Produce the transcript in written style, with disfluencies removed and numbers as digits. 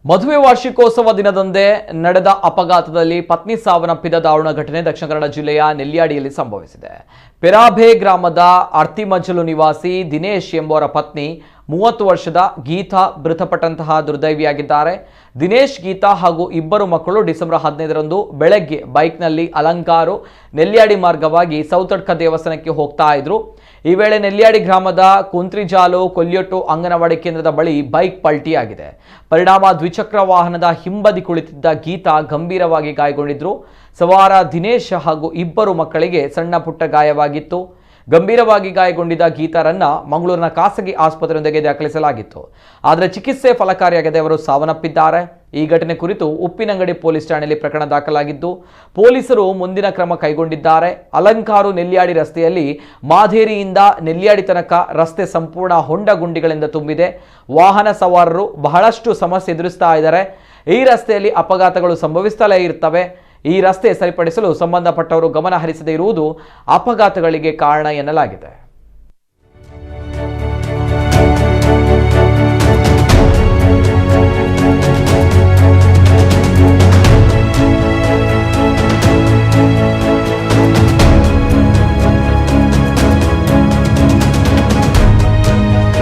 ಮದುವೆ ವಾರ್ಷಿಕೋತ್ಸವ ದಿನದಂದೇ ನಡೆದ ಅಪಘಾತದಲ್ಲಿ ಪತ್ನಿ ಸಾವನ್ನಪ್ಪಿದ ದಾರುಣ ಘಟನೆ ದಕ್ಷಿಣ ಕನ್ನಡ ಜಿಲ್ಲೆಯ ನೆಲ್ಯಾಡಿಯಲ್ಲಿ ಸಂಭವಿಸಿದೆ. ಪೆರಾಭೆ ಗ್ರಾಮದ ಅರ್ತಿಮಜ್ಜಲು ನಿವಾಸಿ ದಿನೇಶ್ ಎಂಬುವರ ಪತ್ನಿ 30 ವರ್ಷದ ಗೀತಾ ಮೃತಪಟ್ಟಂತಹ ದುರ್ದೈವಿಯಾಗಿದ್ದಾರೆ. ದಿನೇಶ್, ಗೀತಾ ಹಾಗೂ ಇಬ್ಬರು ಮಕ್ಕಳು ಡಿಸೆಂಬರ್ 15ರಂದು ಬೆಳಗ್ಗೆ ಬೈಕ್ನಲ್ಲಿ ಅಲಂಕಾರು ನೆಲ್ಯಾಡಿ ಮಾರ್ಗವಾಗಿ ಸೌತಡ್ಕ ದೇವಸ್ಥಾನಕ್ಕೆ ಹೋಗ್ತಾ ಇದ್ರು. ಈ ವೇಳೆ ನೆಲ್ಯಾಡಿ ಗ್ರಾಮದ ಕುಂತ್ರಿಜಾಲು ಕೊಲ್ಯೊಟ್ಟು ಅಂಗನವಾಡಿ ಕೇಂದ್ರದ ಬಳಿ ಬೈಕ್ ಪಲ್ಟಿಯಾಗಿದೆ. ಪರಿಣಾಮ ದ್ವಿಚಕ್ರ ವಾಹನದ ಹಿಂಬದಿ ಕುಳಿತಿದ್ದ ಗೀತಾ ಗಂಭೀರವಾಗಿ ಗಾಯಗೊಂಡಿದ್ರು. ಸವಾರ ದಿನೇಶ್ ಹಾಗೂ ಇಬ್ಬರು ಮಕ್ಕಳಿಗೆ ಸಣ್ಣ ಪುಟ್ಟ ಗಾಯವಾಗಿತ್ತು. ಗಂಭೀರವಾಗಿ ಗಾಯಗೊಂಡಿದ್ದ ಗೀತಾರನ್ನ ಮಂಗಳೂರಿನ ಖಾಸಗಿ ಆಸ್ಪತ್ರೆಯೊಂದಿಗೆ ದಾಖಲಿಸಲಾಗಿತ್ತು. ಆದರೆ ಚಿಕಿತ್ಸೆ ಫಲಕಾರಿಯಾಗದೆ ಅವರು ಸಾವನ್ನಪ್ಪಿದ್ದಾರೆ. ಈ ಘಟನೆ ಕುರಿತು ಉಪ್ಪಿನಂಗಡಿ ಪೊಲೀಸ್ ಠಾಣೆಯಲ್ಲಿ ಪ್ರಕರಣ ದಾಖಲಾಗಿದ್ದು ಪೊಲೀಸರು ಮುಂದಿನ ಕ್ರಮ ಕೈಗೊಂಡಿದ್ದಾರೆ. ಅಲಂಕಾರು ನೆಲ್ಯಾಡಿ ರಸ್ತೆಯಲ್ಲಿ ಮಾಧೇರಿಯಿಂದ ನೆಲ್ಯಾಡಿ ತನಕ ರಸ್ತೆ ಸಂಪೂರ್ಣ ಹೊಂಡ ಗುಂಡಿಗಳಿಂದ ತುಂಬಿದೆ. ವಾಹನ ಸವಾರರು ಬಹಳಷ್ಟು ಸಮಸ್ಯೆ ಎದುರಿಸ್ತಾ ಇದ್ದಾರೆ. ಈ ರಸ್ತೆಯಲ್ಲಿ ಅಪಘಾತಗಳು ಸಂಭವಿಸುತ್ತಲೇ ಇರ್ತವೆ. ಈ ರಸ್ತೆ ಸರಿಪಡಿಸಲು ಸಂಬಂಧಪಟ್ಟವರು ಗಮನ ಹರಿಸದೇ ಇರುವುದು ಅಪಘಾತಗಳಿಗೆ ಕಾರಣ ಎನ್ನಲಾಗಿದೆ.